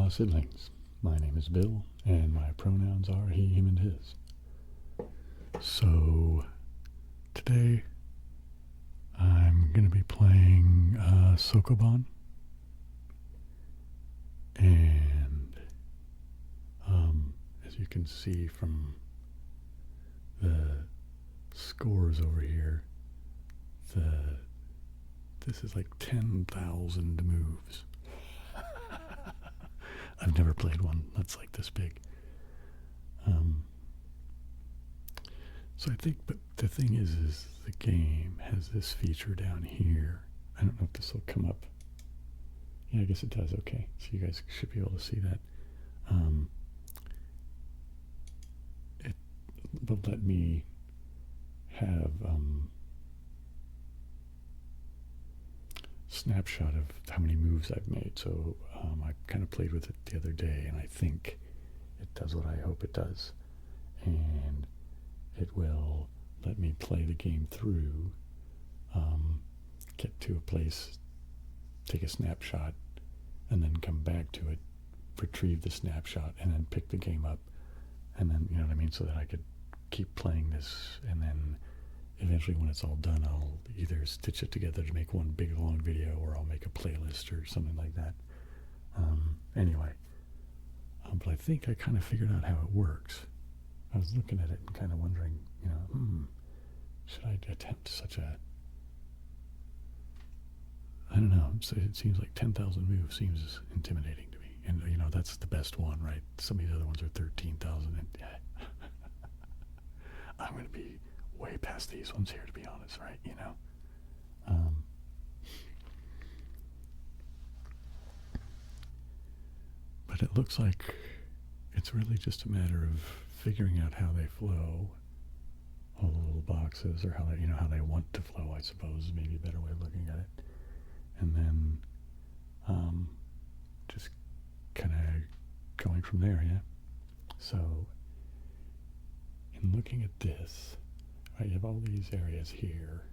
siblings. My name is Bill, and my pronouns are he, him, and his. So, today I'm going to be playing Sokoban, and as you can see from the scores over here, this is like 10,000 moves. I've never played one that's like this big. So I think, but the thing is the game has this feature down here. I don't know if this will come up. Yeah, I guess it does. Okay, so you guys should be able to see that. It will let me have snapshot of how many moves I've made. So I kind of played with it the other day, and I think it does what I hope it does. And it will let me play the game through, get to a place, take a snapshot, and then come back to it, retrieve the snapshot, and then pick the game up. And then, you know what I mean? So that I could keep playing this, and then eventually when it's all done, I'll either stitch it together to make one big long video, or I'll make a playlist or something like that. Anyway, but I think I kind of figured out how it works. I was looking at it and kind of wondering, you know, should I attempt such a, I don't know, it seems like 10,000 moves seems intimidating to me. And, you know, that's the best one, right? Some of the other ones are 13,000, and I'm going to be way past these ones here, to be honest, right? You know, but it looks like it's really just a matter of figuring out how they flow, all the little boxes, or how they, you know, how they want to flow, I suppose, is maybe a better way of looking at it. And then just kind of going from there, yeah? So, in looking at this, right, you have all these areas here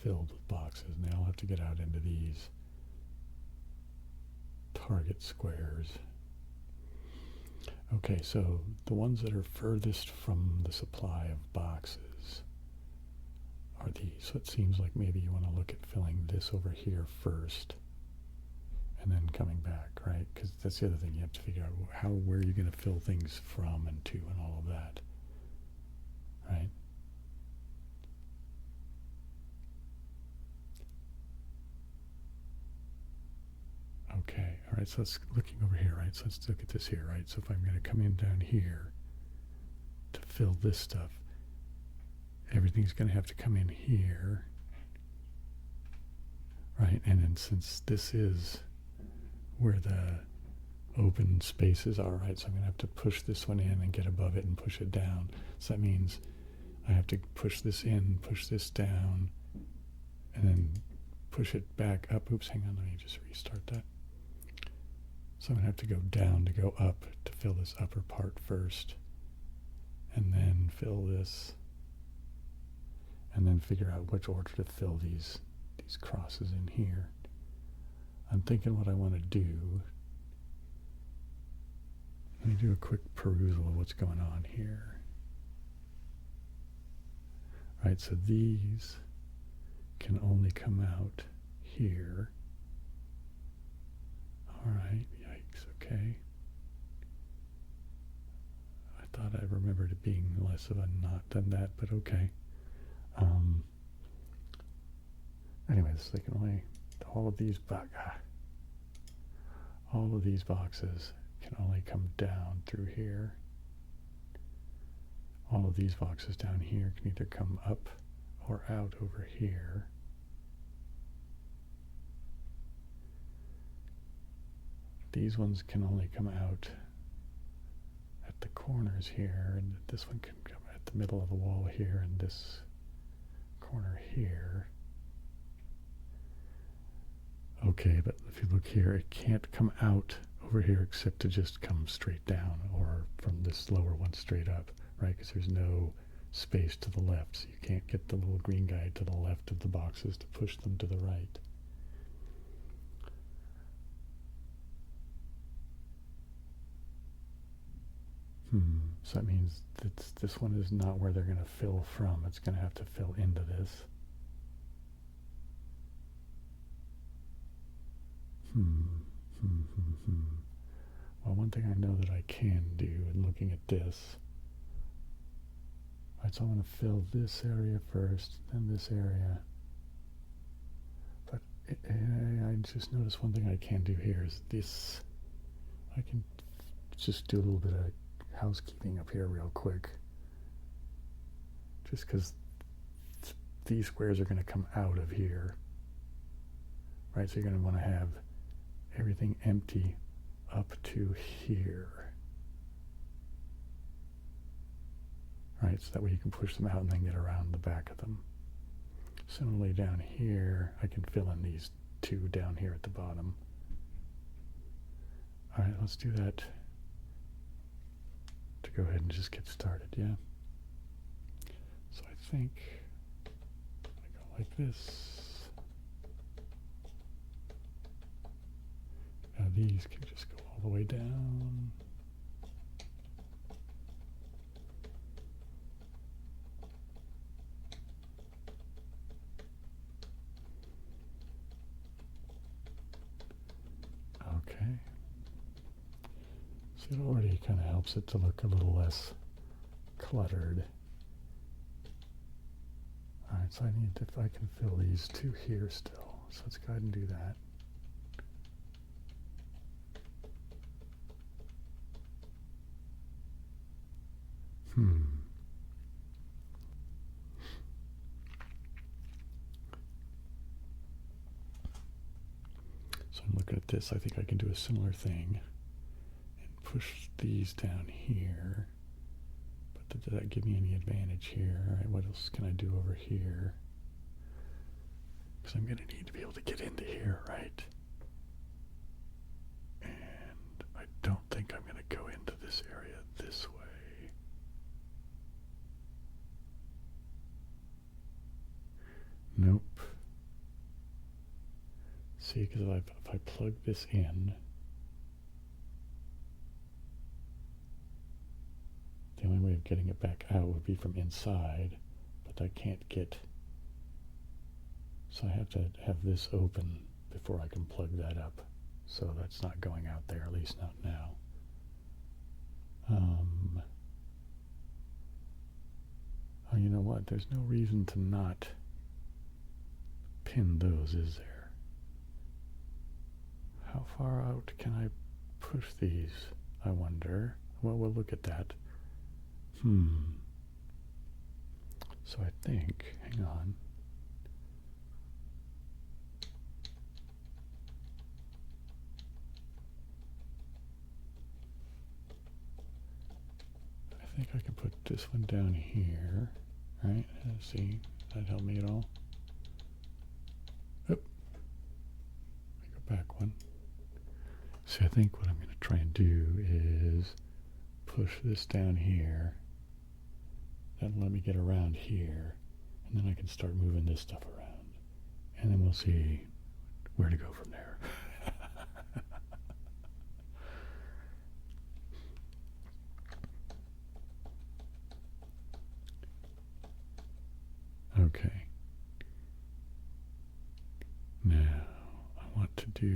filled with boxes, and they all have to get out into these target squares. Okay, so the ones that are furthest from the supply of boxes are these. So it seems like maybe you want to look at filling this over here first, and then coming back, right? Because that's the other thing, you have to figure out where you're going to fill things from and to and all of that, right? Okay, all right, so let's looking over here, right? So let's look at this here, right? So if I'm going to come in down here to fill this stuff, everything's going to have to come in here, right? And then since this is where the open spaces are, right? So I'm going to have to push this one in and get above it and push it down. So that means I have to push this in, push this down, and then push it back up. Oops, hang on, let me just restart that. So I'm going to have to go down to go up to fill this upper part first, and then fill this, and then figure out which order to fill these crosses in here. I'm thinking what I want to do. Let me do a quick perusal of what's going on here. Right, so these can only come out here. All right, yikes, okay. I thought I remembered it being less of a knot than that, but okay. Anyways, they can only, all of these boxes can only come down through here. All of these boxes down here can either come up or out over here. These ones can only come out at the corners here, and this one can come at the middle of the wall here, and this corner here. Okay, but if you look here, it can't come out over here except to just come straight down, or from this lower one straight up, right? Because there's no space to the left, so you can't get the little green guy to the left of the boxes to push them to the right. So that means that this one is not where they're going to fill from. It's going to have to fill into this. Well, one thing I know that I can do in looking at this. Alright, so I want to fill this area first, then this area. But I just noticed one thing I can do here is this. I can just do a little bit of housekeeping up here real quick. Just because these squares are going to come out of here. Right, so you're going to want to have everything empty up to here. Right, so that way you can push them out and then get around the back of them. Similarly down here, I can fill in these two down here at the bottom. Alright, let's do that to go ahead and just get started, yeah? So I think I go like this. Now these can just go all the way down. Okay. So it already kind of helps it to look a little less cluttered. Alright, so I need, if I can fill these two here still. So let's go ahead and do that. So I'm looking at this. I think I can do a similar thing and push these down here. But did that give me any advantage here? All right, what else can I do over here? Because I'm going to need to be able to get into here, right? And I don't think I'm going to go into this area this way. Nope. See, because if I plug this in, the only way of getting it back out would be from inside, but I can't get, so I have to have this open before I can plug that up. So that's not going out there, at least not now. Oh, you know what? There's no reason to not pin those, is there? How far out can I push these, I wonder? Well, we'll look at that. So I think, hang on. I think I can put this one down here, right? Let's see, that help me at all? Oop. I go back one. See, I think what I'm going to try and do is push this down here. That'll let me get around here. And then I can start moving this stuff around. And then we'll see where to go from there. Okay. Now, I want to do...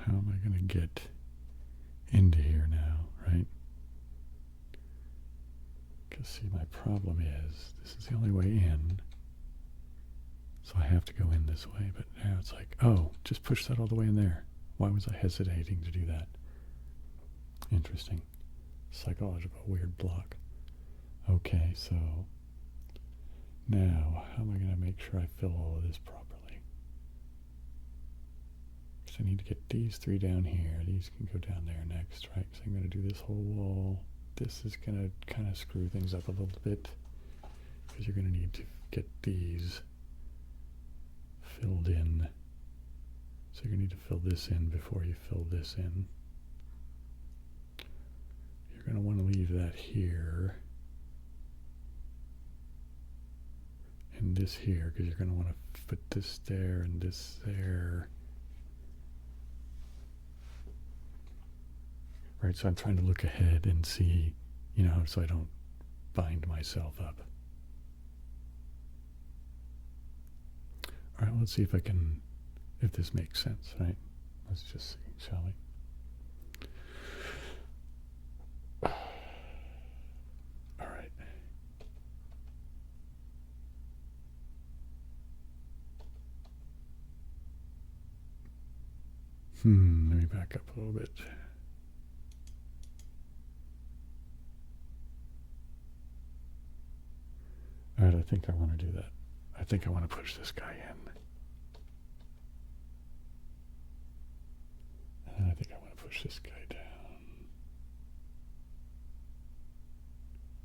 How am I going to get into here now, right? Because see, my problem is, this is the only way in. So I have to go in this way, but now it's like, oh, just push that all the way in there. Why was I hesitating to do that? Interesting. Psychological weird block. Okay, so now how am I going to make sure I fill all of this properly? Because I need to get these three down here. These can go down there next, right? So I'm going to do this whole wall. This is going to kind of screw things up a little bit because you're going to need to get these filled in. So you're going to need to fill this in before you fill this in. You're going to want to leave that here. And this here, because you're going to want to put this there and this there. Right, so I'm trying to look ahead and see, you know, so I don't bind myself up. All right, let's see if I can, if this makes sense, right? Let's just see, shall we? All right. Let me back up a little bit. All right, I think I want to do that. I think I want to push this guy in. And I think I want to push this guy down.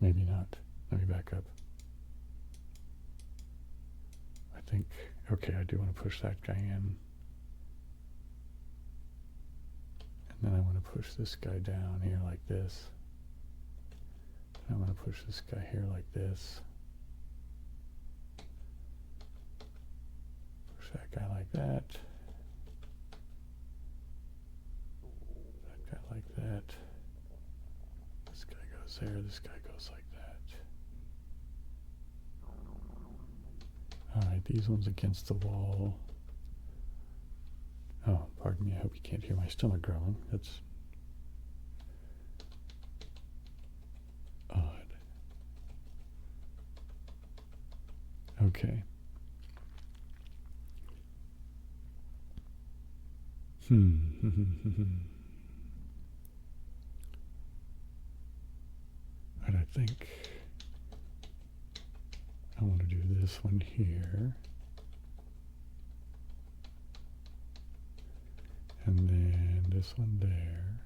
Maybe not. Let me back up. I think, okay, I do want to push that guy in. And then I want to push this guy down here like this. And I want to push this guy here like this. That guy like that. That guy like that. This guy goes there. This guy goes like that. All right, these ones against the wall. Oh, pardon me. I hope you can't hear my stomach growling. That's odd. Okay. And I think I want to do this one here. And then this one there.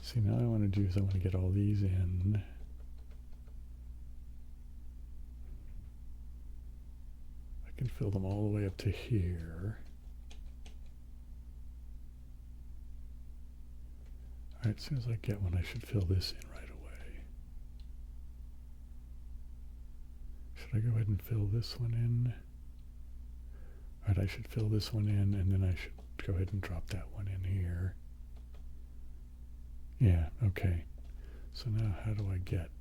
See, now I want to do is I want to get all these in. I can fill them all the way up to here. All right, as soon as I get one, I should fill this in right away. Should I go ahead and fill this one in? All right, I should fill this one in, and then I should go ahead and drop that one in here. Yeah, okay. So now how do I get?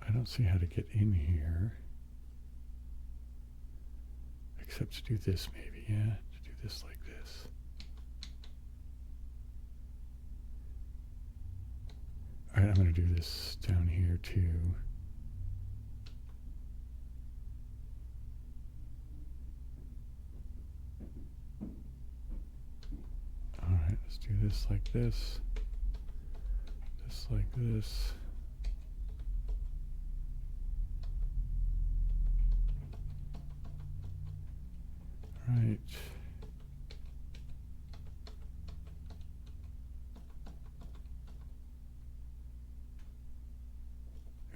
I don't see how to get in here. Except to do this maybe, yeah? To do this like this. All right, I'm going to do this down here too. All right, let's do this like this. This like this. All right.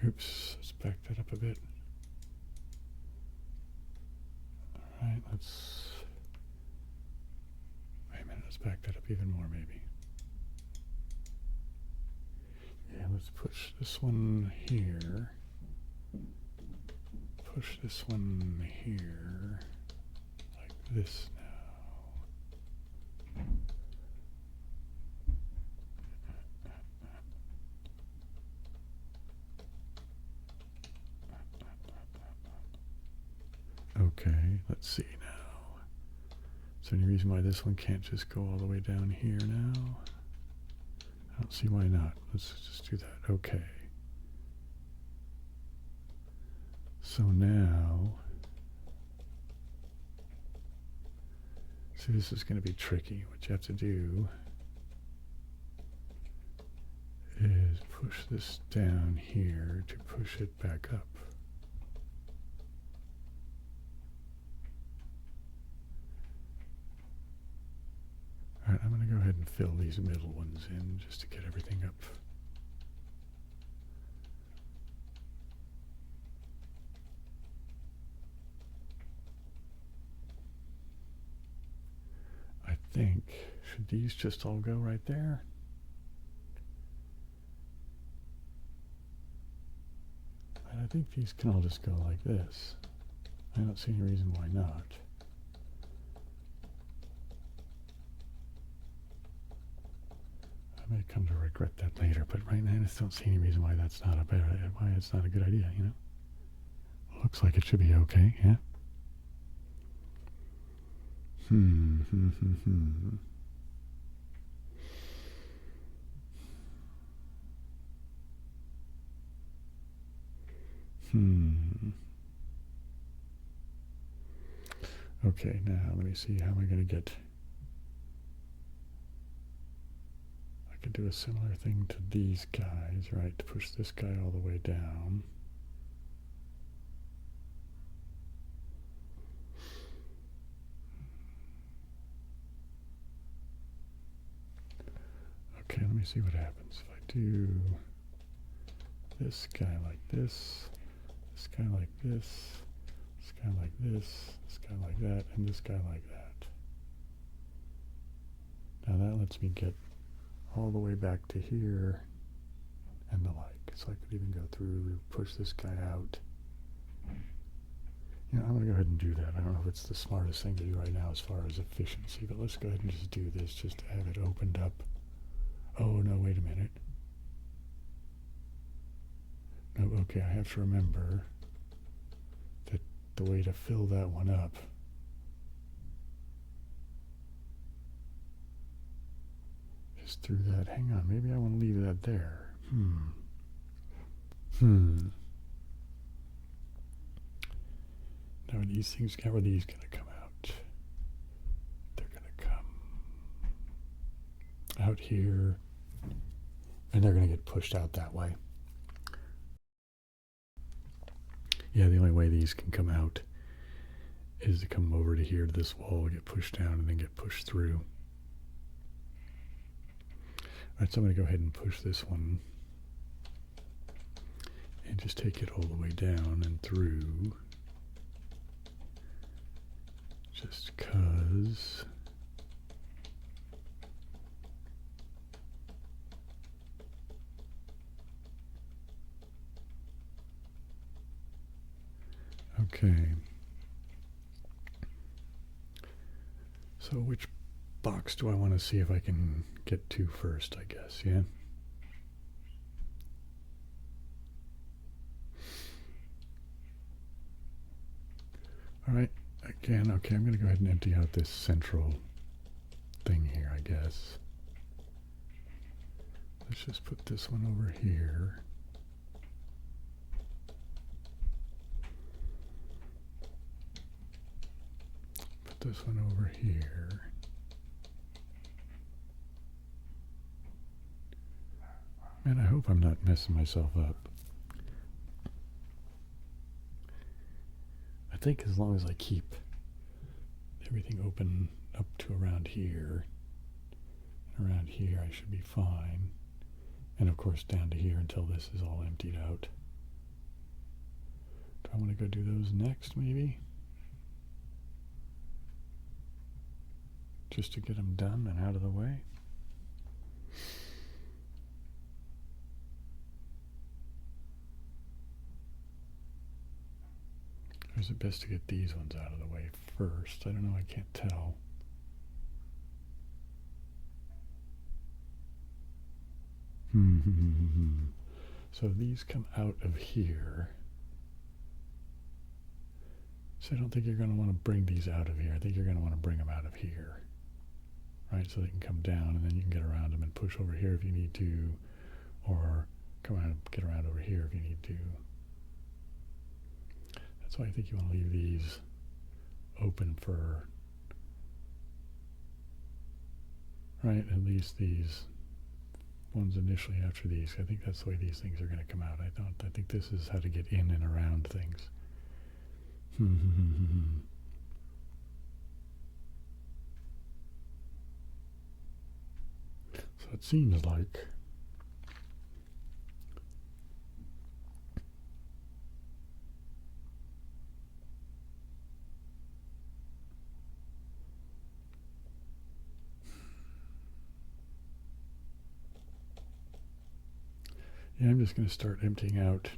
Oops, let's back that up a bit. All right, let's, wait a minute, let's back that up even more maybe. Yeah, let's push this one here. Push this one here, like this now. Okay, let's see now. Is there any reason why this one can't just go all the way down here now? I don't see why not. Let's just do that. Okay. So now, see, this is going to be tricky. What you have to do is push this down here to push it back up. ahead and fill these middle ones in just to get everything up. I think, should these just all go right there? And I think these can all just go like this. I don't see any reason why not. I may come to regret that later, but right now I just don't see any reason why that's not why it's not a good idea, you know? Looks like it should be okay, yeah? Okay, now let me see, how am I going to get... I could do a similar thing to these guys, right? To push this guy all the way down. Okay, let me see what happens. If I do this guy like this guy like this guy like this guy like that, and this guy like that. Now that lets me get all the way back to here and the like. So I could even go through, push this guy out. You know, I'm going to go ahead and do that. I don't know if it's the smartest thing to do right now as far as efficiency, but let's go ahead and just do this just to have it opened up. Oh, no, wait a minute. No, okay, I have to remember that the way to fill that one up is through that. Hang on, maybe I want to leave that there. Now are these things, how are these going to come out? They're going to come out here, and they're going to get pushed out that way. Yeah, the only way these can come out is to come over to here to this wall, get pushed down, and then get pushed through. All right, so I'm going to go ahead and push this one and just take it all the way down and through, just because. Okay. So which box do I want to see if I can get to first, I guess, yeah? All right, again, okay, I'm going to go ahead and empty out this central thing here, I guess. Let's just put this one over here. Put this one over here. Man, I hope I'm not messing myself up. I think as long as I keep everything open up to around here, and around here I should be fine. And of course down to here until this is all emptied out. Do I want to go do those next, maybe? Just to get them done and out of the way? Or is it best to get these ones out of the way first? I don't know, I can't tell. So these come out of here. So I don't think you're going to want to bring these out of here. I think you're going to want to bring them out of here. Right, so they can come down and then you can get around them and push over here if you need to, or come around and get around over here if you need to. That's why I think you want to leave these open for, right, at least these ones initially after these. I think that's the way these things are going to come out. I think this is how to get in and around things. So it seems like yeah, I'm just going to start emptying out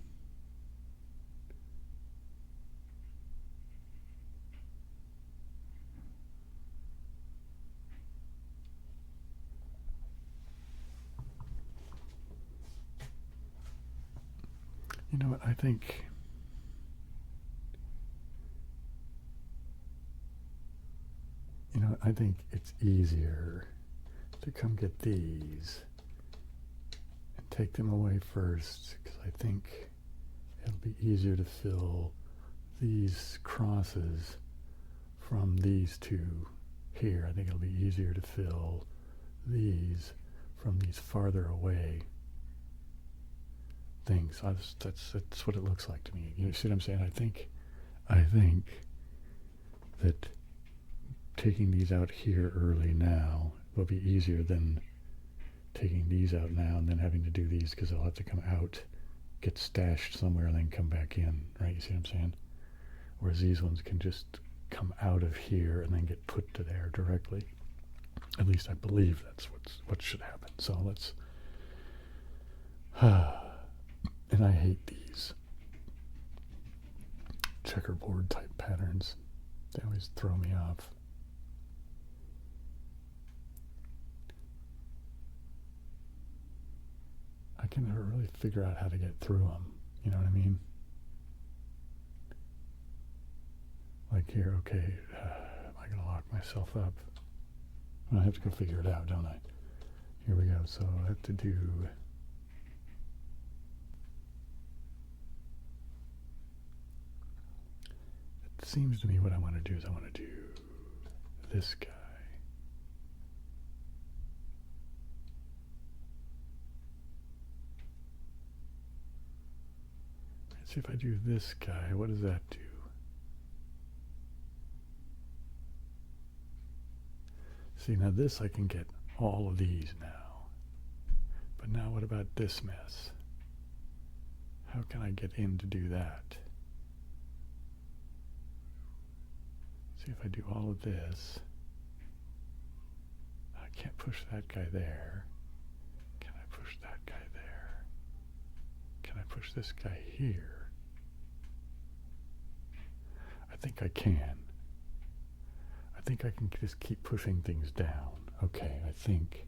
you know what, I think it's easier to come get these and take them away first, because I think it'll be easier to fill these crosses from these two here. I think it'll be easier to fill these from these farther away things. That's what it looks like to me. You see what I'm saying? I think that taking these out here early now will be easier than taking these out now and then having to do these, because they'll have to come out, get stashed somewhere, and then come back in, right? You see what I'm saying? Whereas these ones can just come out of here and then get put to there directly. At least I believe that's what should happen. So let's and I hate these checkerboard type patterns. They always throw me off. I can never really figure out how to get through them. You know what I mean? Like here, okay, am I going to lock myself up? I have to go figure it out, don't I? Here we go. So I have to do... It seems to me what I want to do is I want to do this guy. Let's see if I do this guy. What does that do? See, now this I can get all of these now. But now what about this mess? How can I get in to do that? See if I do all of this. I can't push that guy there. Can I push that guy there? Can I push this guy here? I think I can. I think I can just keep pushing things down. Okay, I think.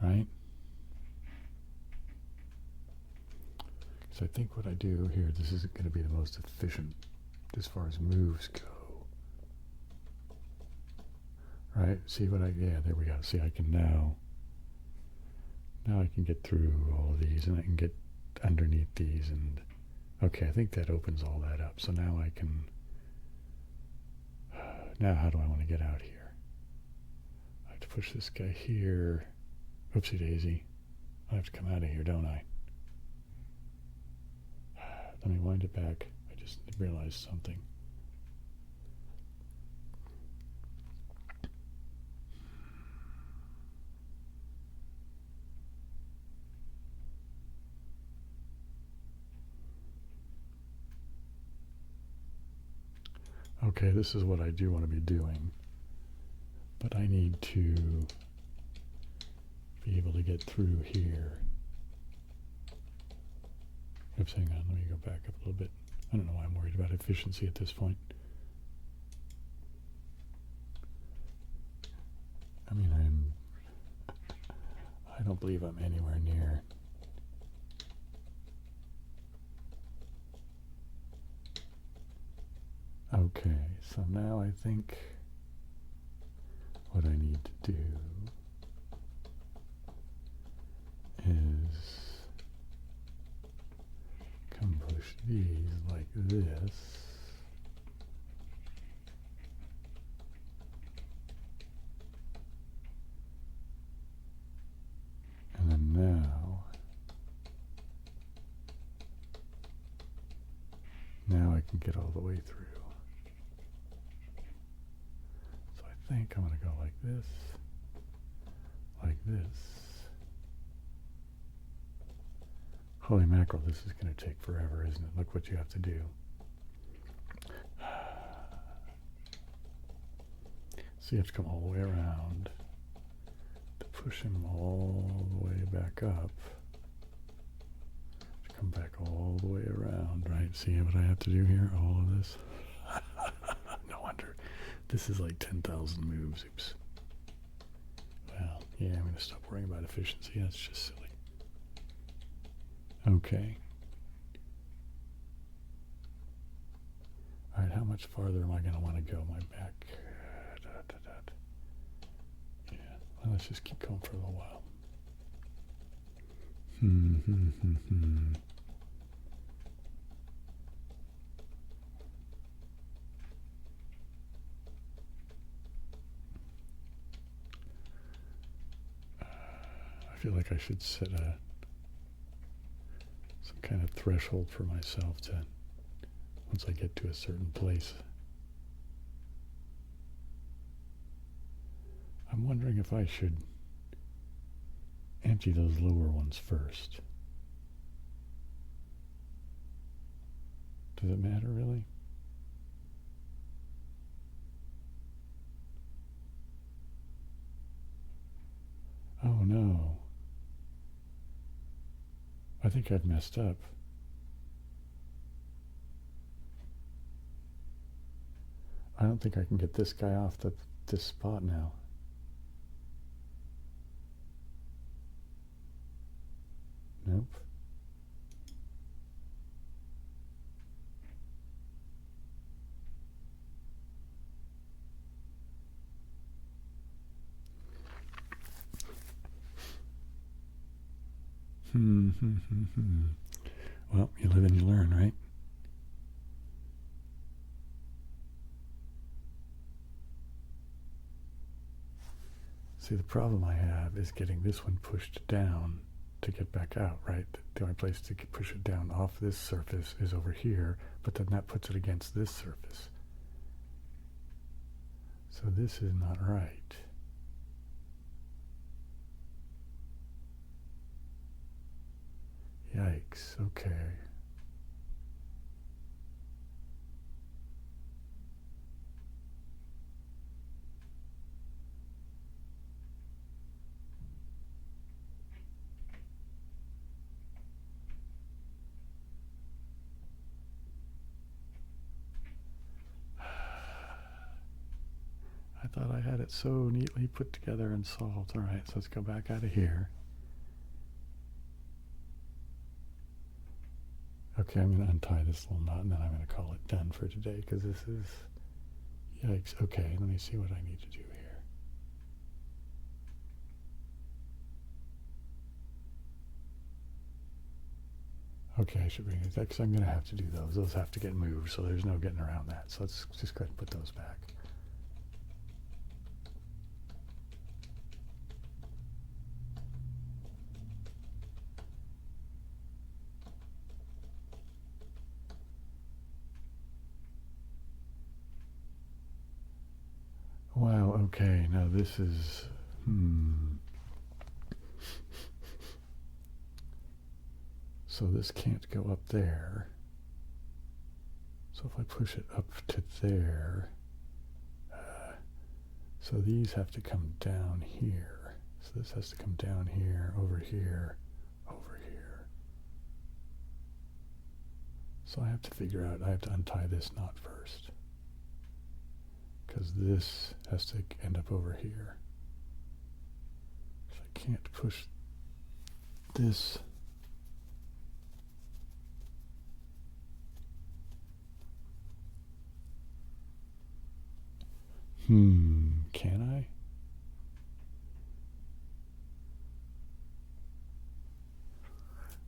Right? So I think what I do here, this isn't going to be the most efficient as far as moves go. Right? See what yeah, there we go. See, I can now I can get through all of these, and I can get underneath these, and okay, I think that opens all that up. So now I can, now how do I want to get out here? I have to push this guy here. Oopsie daisy. I have to come out of here, don't I? Let me wind it back. I just realized something. Okay, this is what I do want to be doing, but I need to be able to get through here. Oops, hang on, let me go back up a little bit. I don't know why I'm worried about efficiency at this point. I mean, I don't believe I'm anywhere near. Okay, so now I think what I need to do is come push these like this. And then now I can get all the way through. So I think I'm going to go like this. Like this. Holy mackerel, this is going to take forever, isn't it? Look what you have to do. So you have to come all the way around to push him all the way back up. To come back all the way around, right? See what I have to do here? All of this. No wonder. This is like 10,000 moves. Oops. Well, yeah, I'm going to stop worrying about efficiency. That's just silly. Okay. All right, how much farther am I going to want to go? My back. Yeah, well, let's just keep going for a little while. I feel like I should set some kind of threshold for myself to, once I get to a certain place. I'm wondering if I should empty those lower ones first. Does it matter, really? Oh no. I think I've messed up. I don't think I can get this guy off this spot now. Nope. Well, you live and you learn, right? See, the problem I have is getting this one pushed down to get back out, right? The only place to push it down off this surface is over here, but then that puts it against this surface. So this is not right. Yikes, okay. I thought I had it so neatly put together and solved. All right, so let's go back out of here. Okay, I'm going to untie this little knot and then I'm going to call it done for today because this is, yikes. Okay, let me see what I need to do here. Okay, I should bring it back because I'm going to have to do those. Those have to get moved, so there's no getting around that. So let's just go ahead and put those back. Wow, okay, now this is, So this can't go up there. So if I push it up to there, so these have to come down here. So this has to come down here, over here, over here. So I have to figure out, I have to untie this knot first. Because this has to end up over here. So I can't push this. Can I?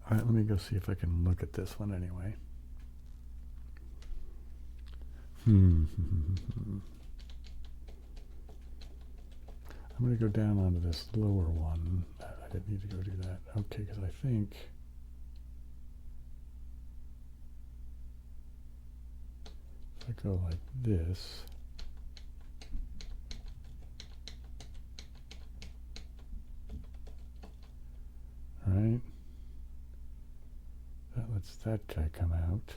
All right, let me go see if I can look at this one anyway. I'm going to go down onto this lower one. I didn't need to go do that. Okay, because I think if I go like this, right? That lets that guy come out.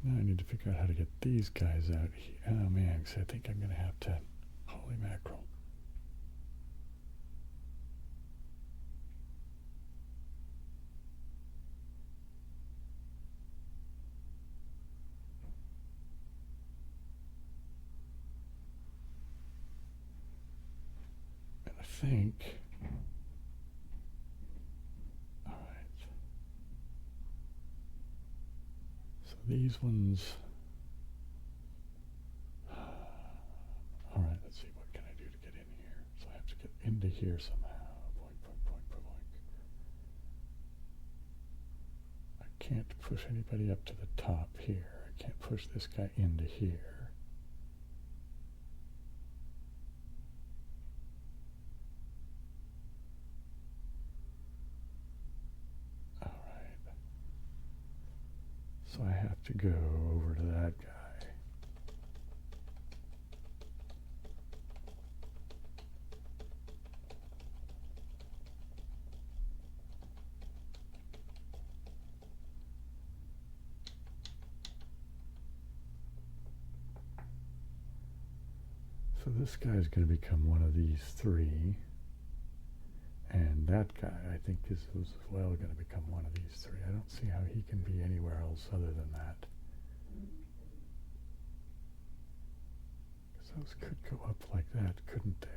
Now I need to figure out how to get these guys out here. Oh man, because I think I'm going to have to, holy mackerel. I think, all right. So these ones, all right, let's see, what can I do to get in here? So I have to get into here somehow. Boink, boink, boink, boink, boink. I can't push anybody up to the top here. I can't push this guy into here. So I have to go over to that guy. So this guy is going to become one of these three. And that guy, I think, is as well going to become one of these three. I don't see how he can be anywhere else other than that. Because those could go up like that, couldn't they?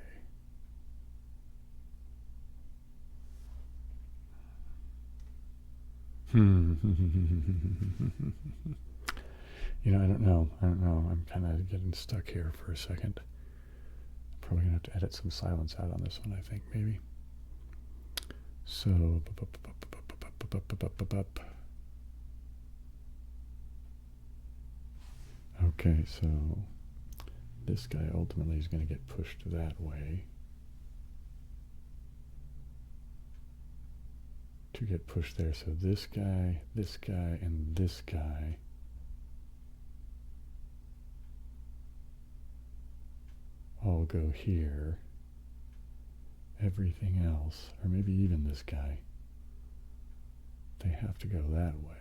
You know, I don't know. I'm kind of getting stuck here for a second. Probably going to have to edit some silence out on this one, I think, maybe. So, okay, so this guy ultimately is going to get pushed that way. To get pushed there, so this guy, and this guy all go here. Everything else, or maybe even this guy, they have to go that way.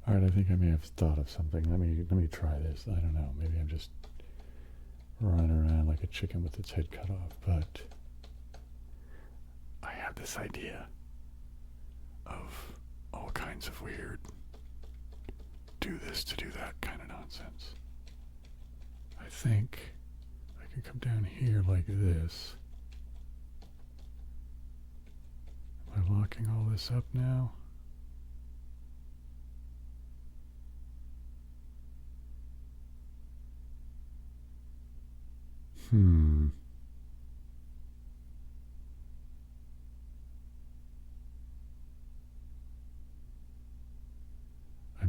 All right, I think I may have thought of something. Let me try this. I don't know. Maybe I'm just running around like a chicken with its head cut off, but I have this idea of all kinds of weird do this to do that kind of nonsense. I think I can come down here like this. Am I locking all this up now? I'm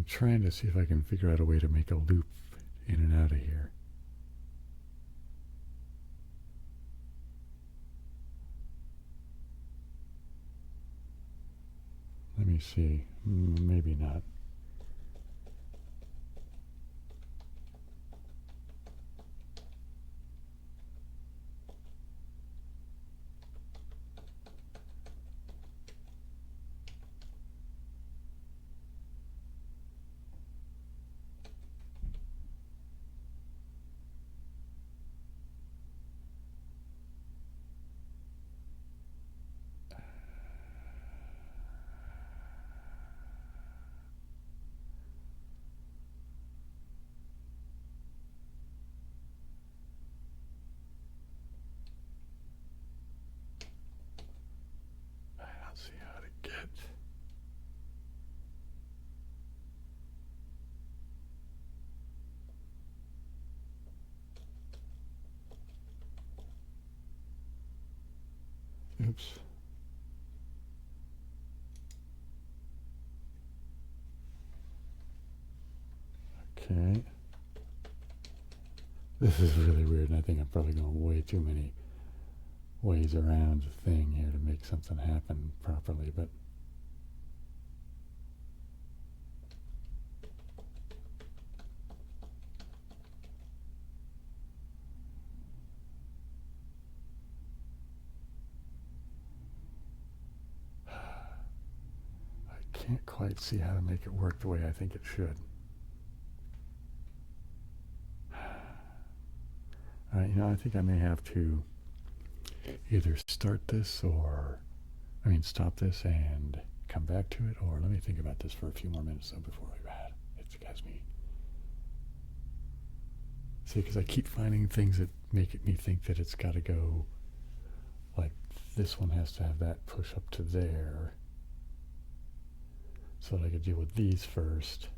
trying to see if I can figure out a way to make a loop in and out of here. Let me see. Maybe not. See how to get oops. Okay. This is really weird, and I think I'm probably going way too many ways around the thing here to make something happen properly, but I can't quite see how to make it work the way I think it should. Alright, I think I may have to either start this stop this and come back to it, or let me think about this for a few more minutes though before I rad. It has me. See, because I keep finding things that make me think that it's got to go, like this one has to have that push up to there, so that I could deal with these first.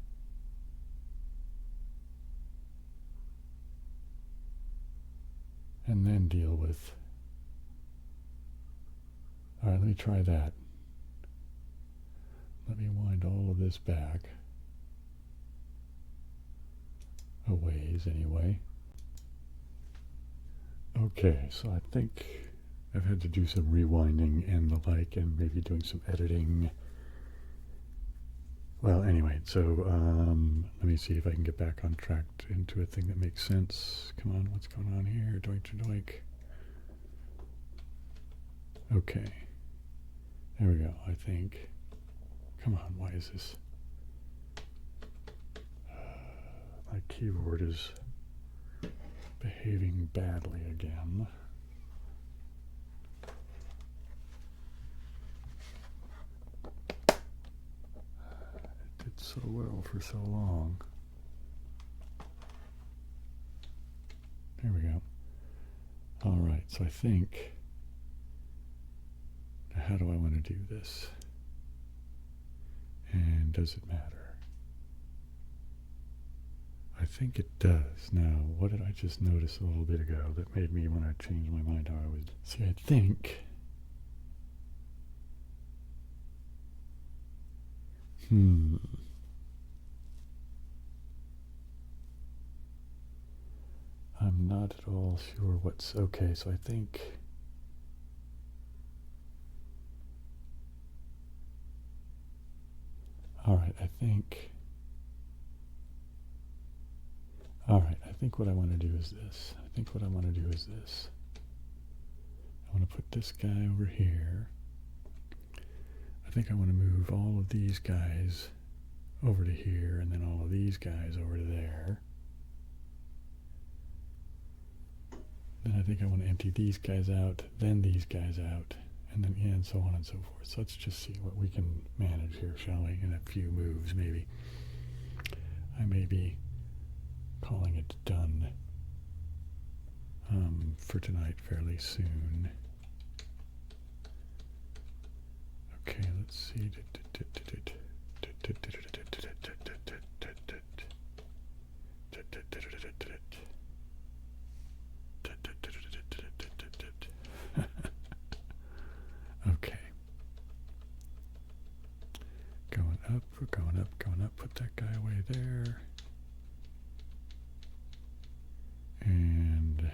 And then deal with... Alright, let me try that. Let me wind all of this back. A ways, anyway. Okay, so I think I've had to do some rewinding and the like, and maybe doing some editing. Well, anyway, so let me see if I can get back on track into a thing that makes sense. Come on, what's going on here? Doink, doink. Okay. There we go, I think. Come on, why is this? My keyboard is behaving badly again. It did so well for so long. There we go. All right, so I think, how do I want to do this? And does it matter? I think it does. Now, what did I just notice a little bit ago that made me want to change my mind how I would... See, I think... I'm not at all sure what's... Okay, so I think... Alright, I think what I want to do is this. I want to put this guy over here. I think I want to move all of these guys over to here, and then all of these guys over to there. Then I think I want to empty these guys out, then these guys out, and then and so on and so forth. So let's just see what we can manage here, shall we? In a few moves, maybe. I may be calling it done for tonight fairly soon. Okay, let's see. Okay. Going up, we're going up, put that guy away there. And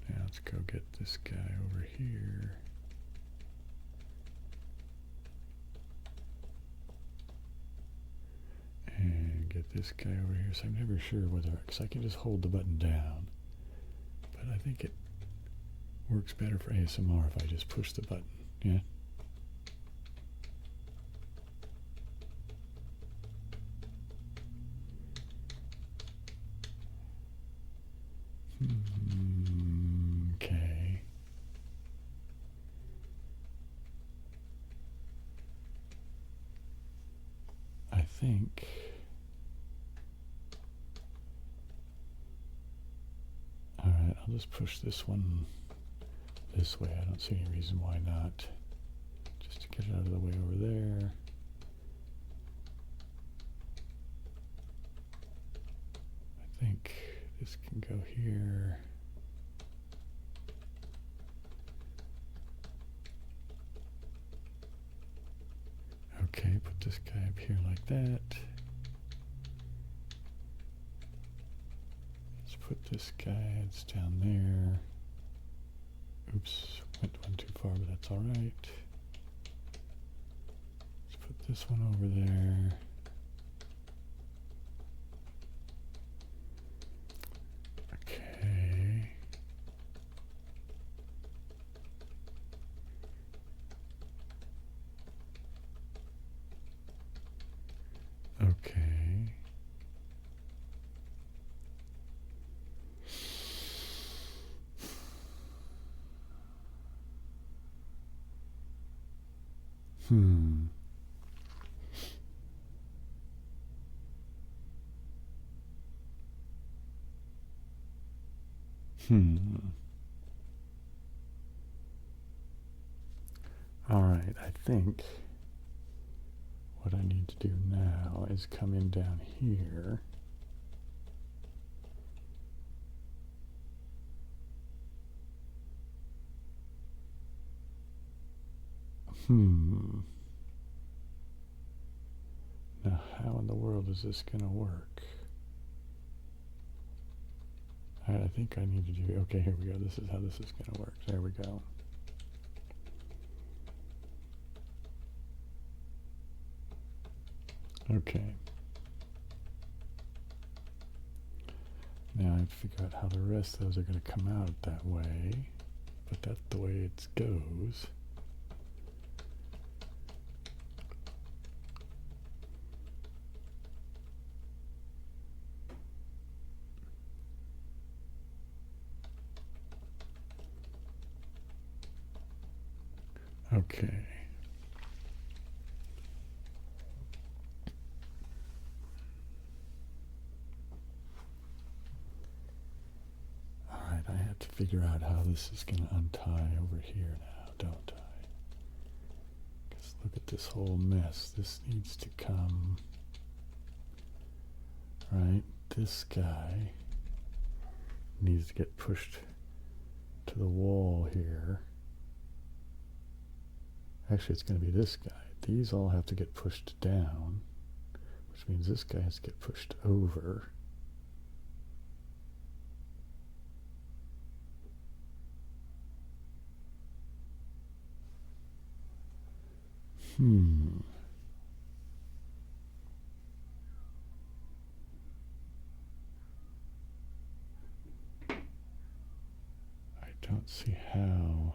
now let's go get this guy over here. And get this guy over here. So I'm never sure whether, because I can just hold the button down. But I think it works better for ASMR if I just push the button. Yeah? Okay. I think all right, I'll just push this one this way. I don't see any reason why not. Just to get it out of the way over there. I think this can go here. Okay, put this guy up here like that. Let's put This guy, it's down there. Oops, went one too far, but that's all right. Let's put this one over there. Okay. Okay. Hmm. All right, I think what I need to do now is come in down here. Now, how in the world is this going to work? All right, I think I need to do, okay, here we go. This is how this is going to work. There we go. Okay. Now I have to figure out how the rest of those are going to come out that way, but that's the way it goes. Okay. All right, I have to figure out how this is going to untie over here now, don't I? Because look at this whole mess. This needs to come, right? This guy needs to get pushed to the wall here. Actually, it's going to be this guy. These all have to get pushed down, which means this guy has to get pushed over. I don't see how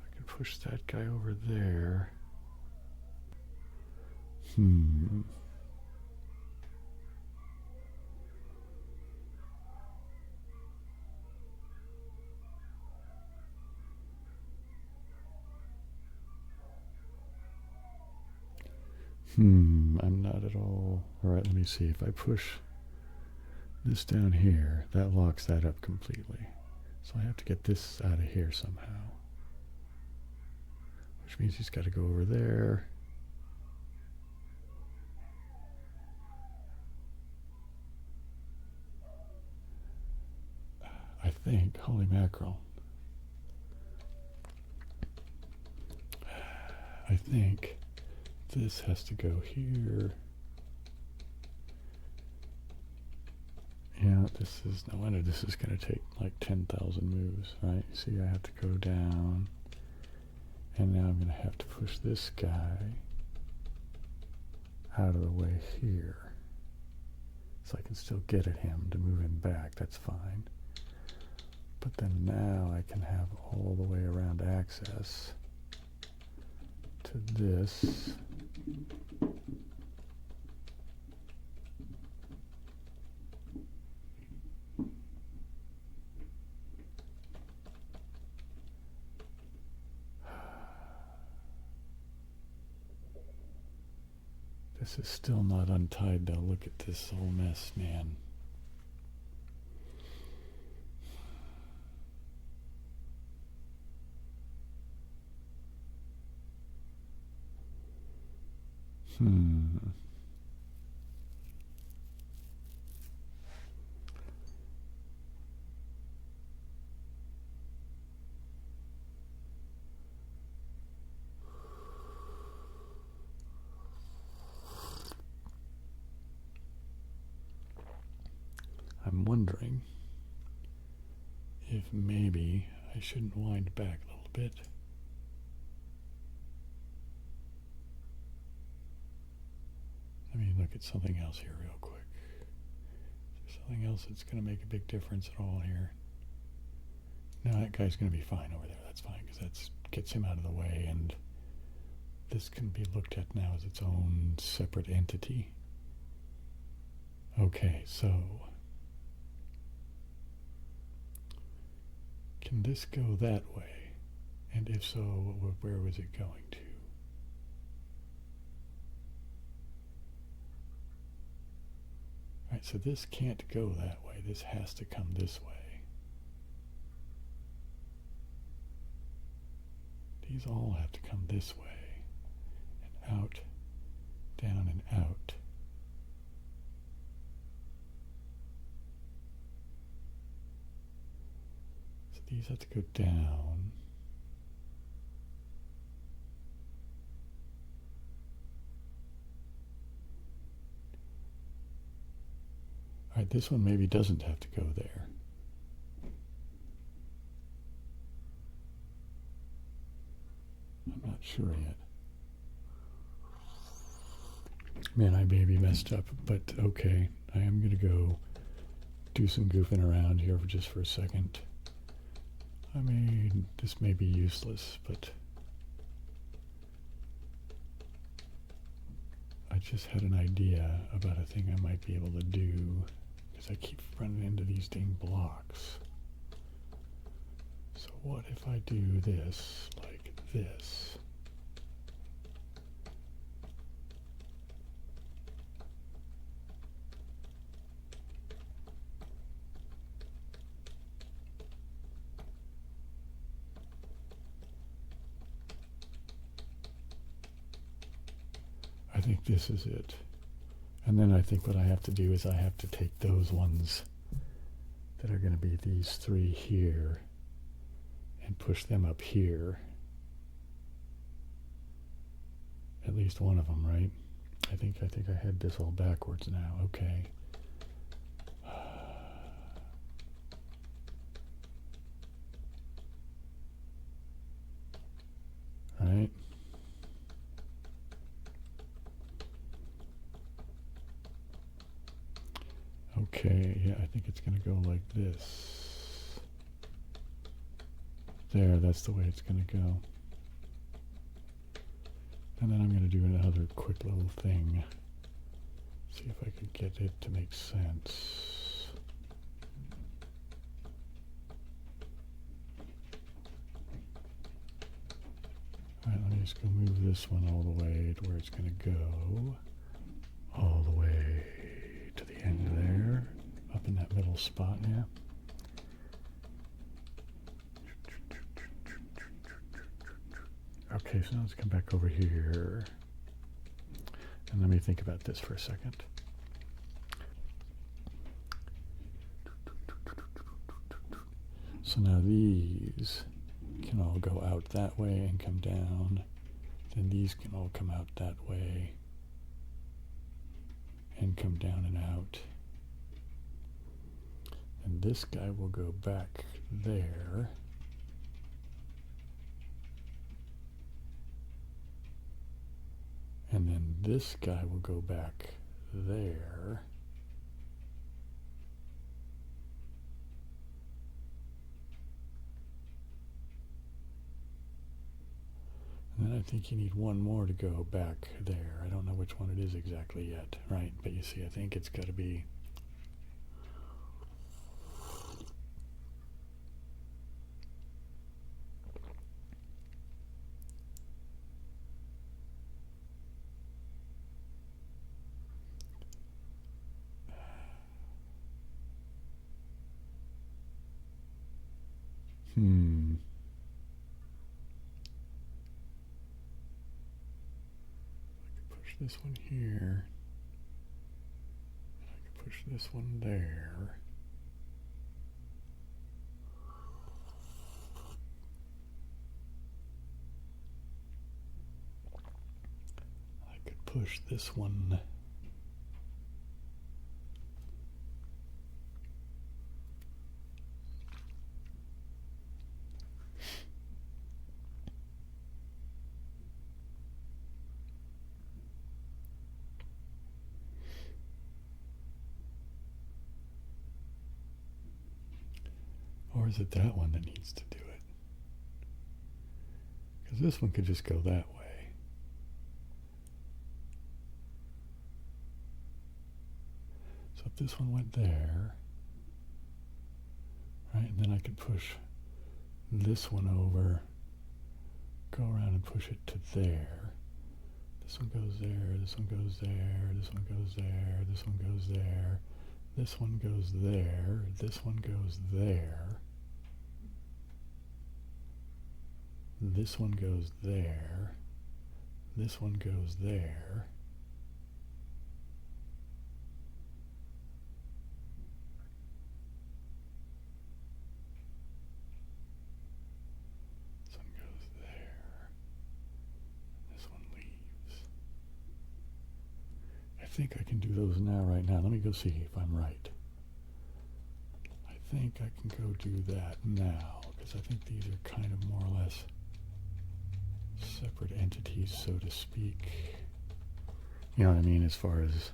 I can push that guy over there. I'm not at all. All right, let me see. If I push this down here, that locks that up completely. So I have to get this out of here somehow. Which means he's got to go over there. I think, holy mackerel. I think this has to go here. Yeah, this is, no wonder this is going to take like 10,000 moves, right? See, I have to go down. And now I'm going to have to push this guy out of the way here. So I can still get at him to move him back, that's fine. But then now I can have all the way around access to this. This is still not untied though. Look at this whole mess, man. wondering if maybe I shouldn't wind back a little bit. Let me look at something else here real quick. Is there something else that's going to make a big difference at all here? No, that guy's going to be fine over there. That's fine, because that gets him out of the way, and this can be looked at now as its own separate entity. Okay, so can this go that way? And if so, where was it going to? Alright, so this can't go that way. This has to come this way. These all have to come this way. And out, down, and out. So these have to go down. Alright, this one maybe doesn't have to go there. I'm not sure yet. Man, I maybe messed up, but okay. I am going to go do some goofing around here just for a second. This may be useless, but I just had an idea about a thing I might be able to do, because I keep running into these dang blocks. So what if I do this like this? I think this is it. And then I think what I have to do is I have to take those ones that are going to be these three here and push them up here. At least one of them, right? I think I had this all backwards now. Okay. Right? Okay, yeah, I think it's going to go like this. There, that's the way it's going to go. And then I'm going to do another quick little thing. See if I could get it to make sense. Alright, let me just go move this one all the way to where it's going to go. All the way to the end there. Up in that middle spot, yeah. Okay, so now let's come back over here. And let me think about this for a second. So now these can all go out that way and come down. Then these can all come out that way and come down and out. And this guy will go back there. And then this guy will go back there. And then I think you need one more to go back there. I don't know which one it is exactly yet, right? But you see, I think it's got to be... This one here. I can push this one there. I could push this one Or is it that one that needs to do it? Because this one could just go that way. So if this one went there, right, and then I could push this one over, go around and push it to there. This one goes there, this one goes there, this one goes there, this one goes there, this one goes there, this one goes there, this one goes there, this one goes there. This one goes there. This one leaves. I think I can do those now, right now. Let me go see if I'm right. I think I can go do that now, because I think these are kind of more or less separate entities, so to speak. You know what I mean, as far as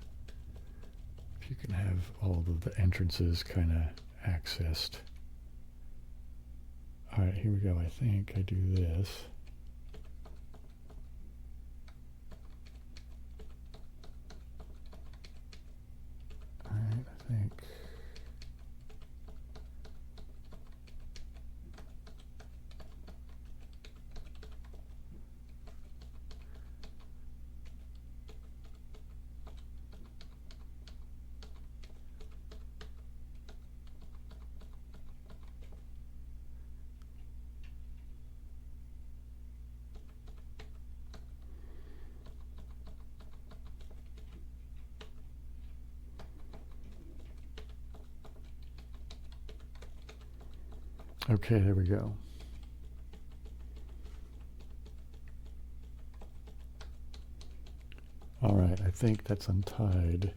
if you can have all of the entrances kind of accessed. Alright, here we go. I think I do this. Alright, I think. Okay, there we go. All right, I think that's untied.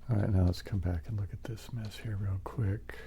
All right, now let's come back and look at this mess here real quick.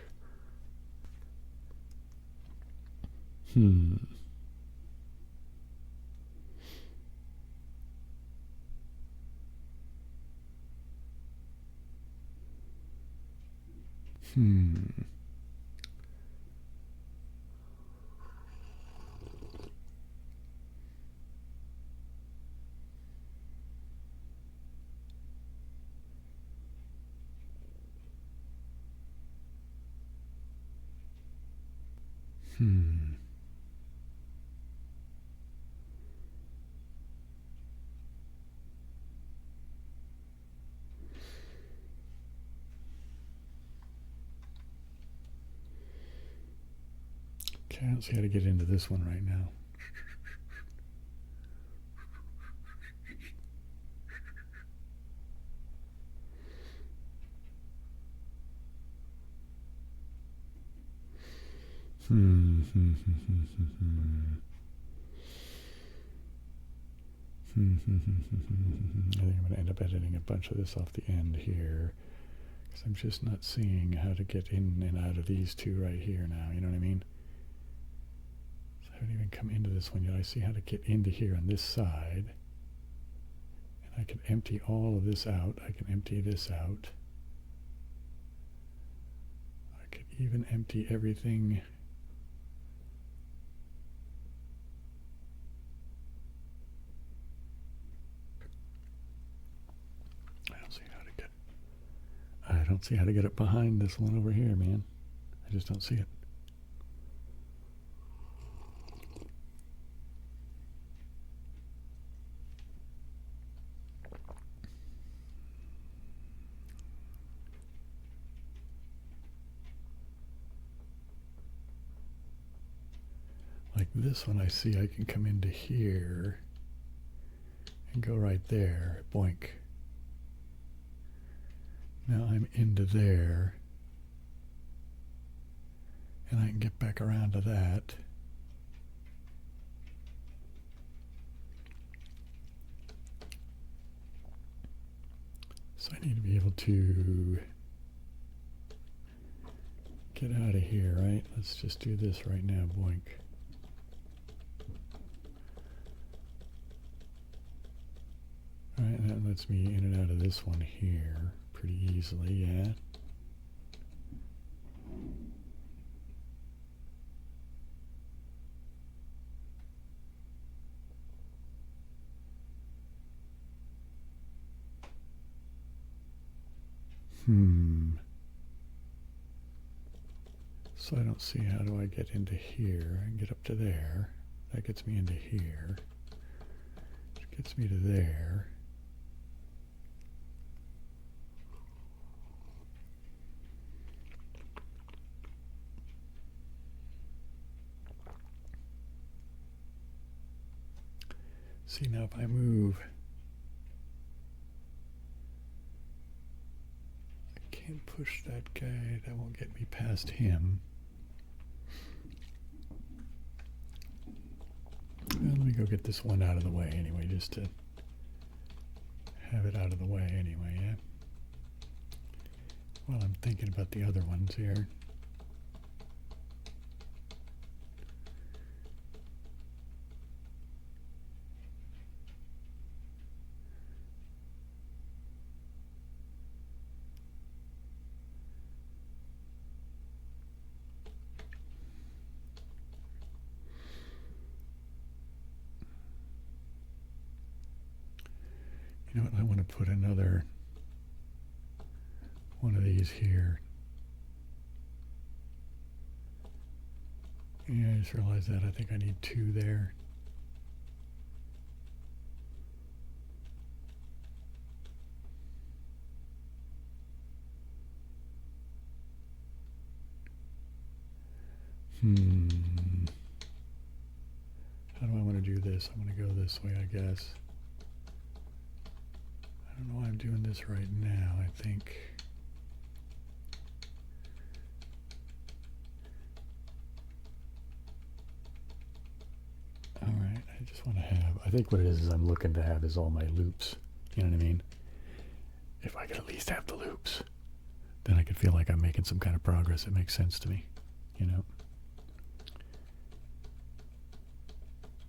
Okay, I don't see how to get into this one right now. I think I'm going to end up editing a bunch of this off the end here, because I'm just not seeing how to get in and out of these two right here now, you know what I mean? So I haven't even come into this one yet. I see how to get into here on this side, and I can empty all of this out. I can empty this out. I could even empty everything. I don't see how to get it behind this one over here, man. I just don't see it. Like this one, I see I can come into here and go right there, boink. Now I'm into there, and I can get back around to that. So I need to be able to get out of here, right? Let's just do this right now, boink. . Alright, that lets me in and out of this one here pretty easily, yeah. So I don't see how do I get into here. I can get up to there. That gets me into here. Which gets me to there. See, now if I move, I can't push that guy. That won't get me past him. Well, let me go get this one out of the way anyway, just to have it out of the way anyway, yeah? Well, I'm thinking about the other ones here. You know what, I want to put another one of these here. Yeah, I just realized that. I think I need two there. How do I want to do this? I'm going to go this way, I guess. I don't know why I'm doing this right now, I think. Alright, I just want to have, I think what it is I'm looking to have is all my loops. You know what I mean? If I could at least have the loops, then I could feel like I'm making some kind of progress. It makes sense to me, you know?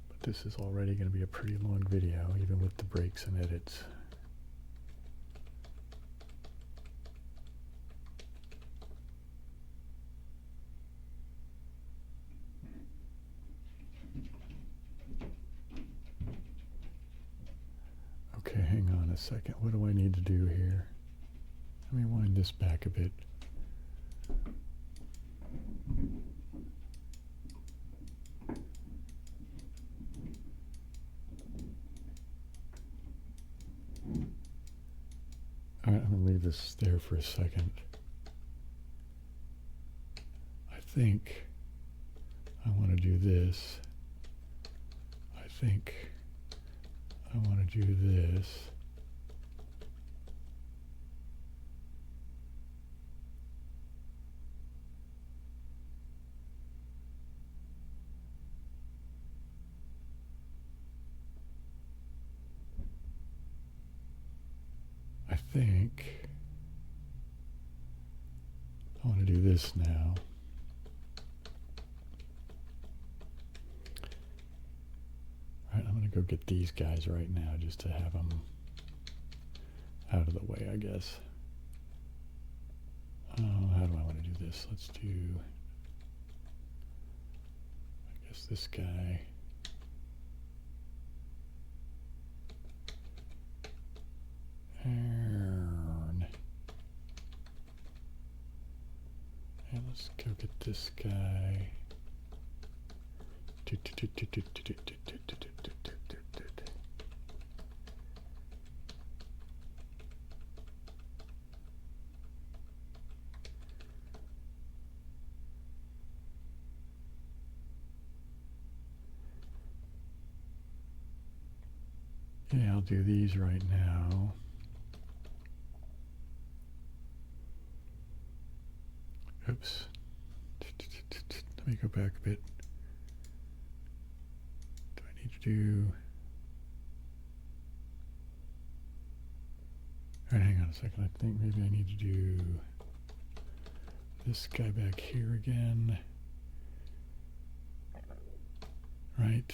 But this is already going to be a pretty long video, even with the breaks and edits. Okay, hang on a second. What do I need to do here? Let me wind this back a bit. All right, I'm going to leave this there for a second. I think I want to do this. I think I want to do this. I think I want to do this now. All right, I'm going to go get these guys right now just to have them out of the way, I guess. How do I want to do this? Let's do, I guess, this guy. And let's go get this guy. Yeah, I'll do these right now. Oops. Let me go back a bit. Do I need to do... All right, hang on a second. I think maybe I need to do this guy back here again. Right.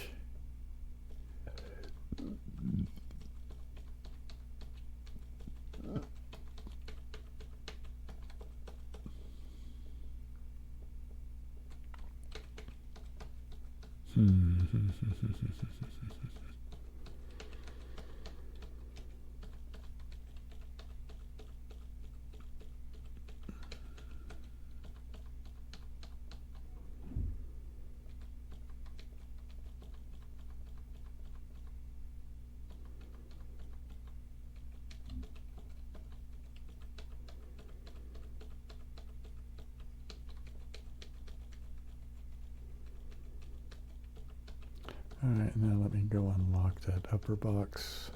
All right, now let me go unlock that upper box.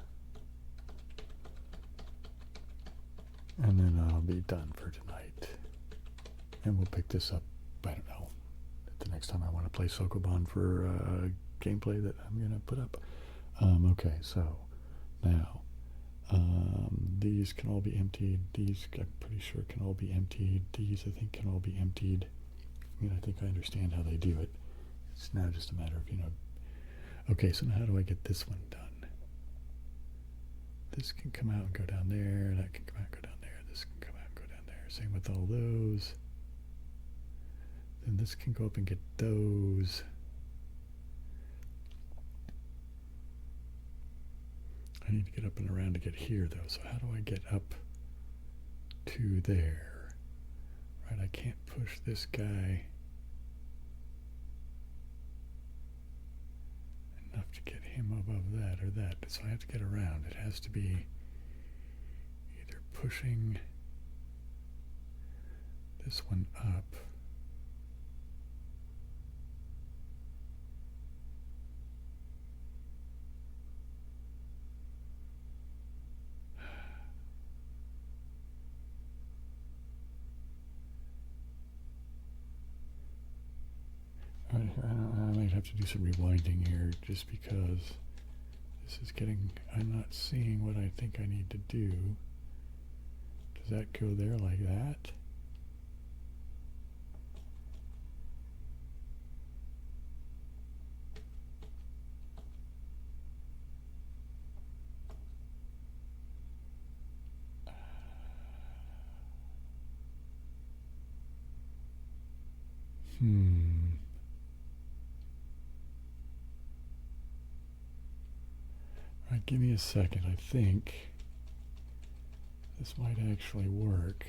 And then I'll be done for tonight. And we'll pick this up, I don't know, the next time I want to play Sokoban for gameplay that I'm going to put up. Okay, so now these can all be emptied. These I'm pretty sure can all be emptied. These I think can all be emptied. I mean, I think I understand how they do it. It's now just a matter of, you know. Okay, so now how do I get this one done? This can come out and go down there. That can come out and go down there. This can come out and go down there. Same with all those. Then this can go up and get those. I need to get up and around to get here, though. So how do I get up to there? Right, I can't push this guy enough to get him above that or that. So I have to get around. It has to be either pushing this one up. All right, I might have to do some rewinding here just because this is getting, I'm not seeing what I think I need to do. Does that go there like that? All right, give me a second. I think this might actually work.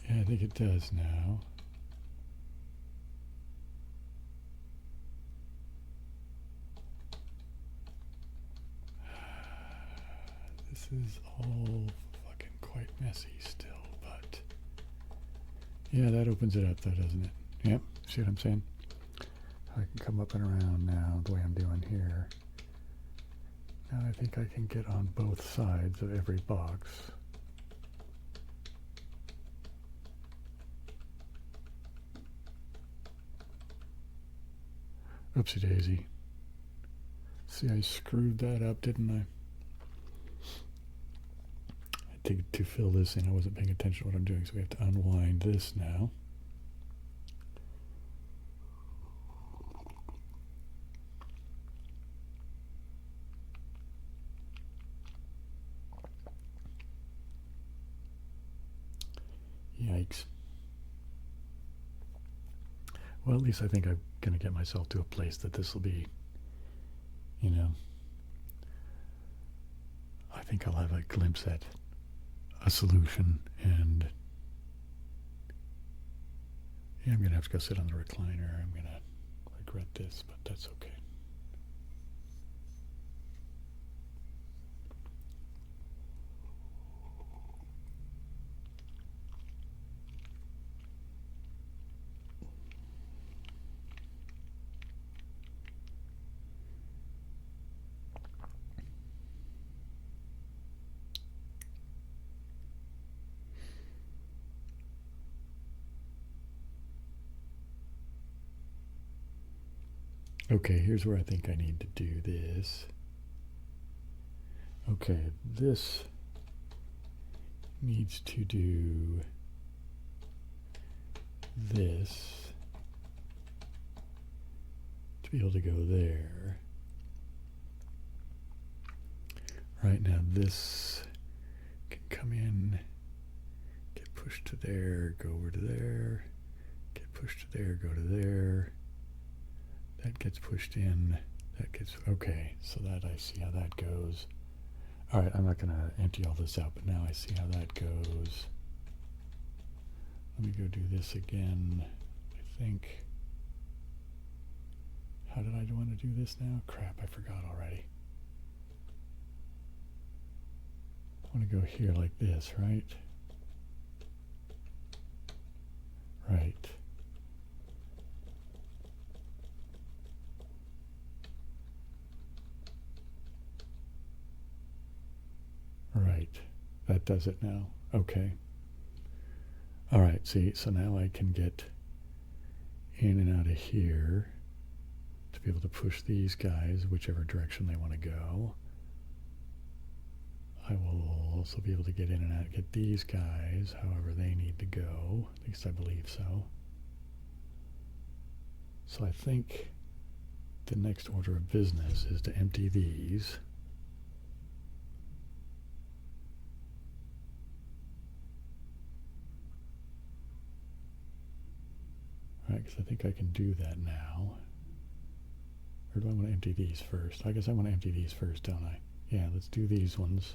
Yeah, I think it does now. This is all fucking quite messy still, but yeah, that opens it up though, doesn't it? Yep, see what I'm saying? I can come up and around now the way I'm doing here. Now I think I can get on both sides of every box. Oopsie daisy. See, I screwed that up, didn't I? To fill this in, I wasn't paying attention to what I'm doing, so we have to unwind this now. Yikes. Well, at least I think I'm going to get myself to a place that this will be, you know, I think I'll have a glimpse at a solution, and yeah, I'm going to have to go sit on the recliner. I'm going to regret this, but that's okay. Okay, here's where I think I need to do this. Okay, this needs to do this to be able to go there. Right now, this can come in, get pushed to there, go over to there, get pushed to there, go to there. That gets pushed in. That gets, okay, so that I see how that goes. All right, I'm not going to empty all this out, but now I see how that goes. Let me go do this again. I think, how did I want to do this now? Crap, I forgot already. I want to go here like this, right? Right. Right. That does it now. Okay. All right, see, so now I can get in and out of here to be able to push these guys whichever direction they want to go. I will also be able to get in and out, get these guys however they need to go. At least I believe so. So I think the next order of business is to empty these. Right, because I think I can do that now. Or do I want to empty these first? I guess I want to empty these first, don't I? Yeah, let's do these ones.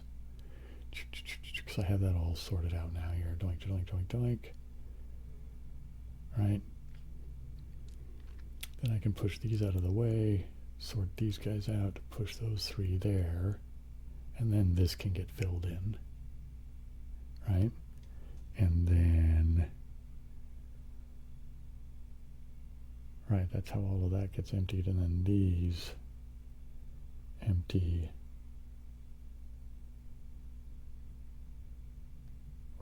Because I have that all sorted out now here. Doink, doink, doink, doink. Right. Then I can push these out of the way, sort these guys out, push those three there, and then this can get filled in. Right? And then... Right, that's how all of that gets emptied, and then these empty.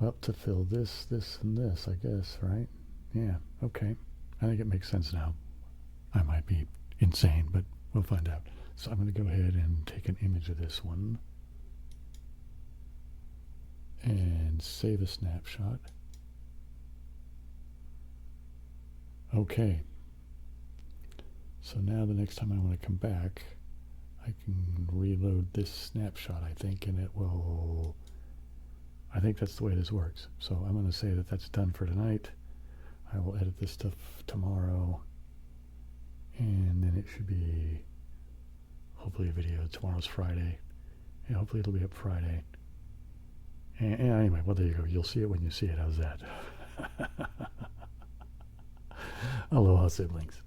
Well, to fill this, this, and this, I guess, right? Yeah, okay. I think it makes sense now. I might be insane, but we'll find out. So I'm going to go ahead and take an image of this one and save a snapshot. Okay. So now the next time I want to come back, I can reload this snapshot, I think, and it will... I think that's the way this works. So I'm going to say that that's done for tonight. I will edit this stuff tomorrow, and then it should be hopefully a video. Tomorrow's Friday, and hopefully it'll be up Friday. And anyway, well, there you go. You'll see it when you see it. How's that? Aloha, siblings.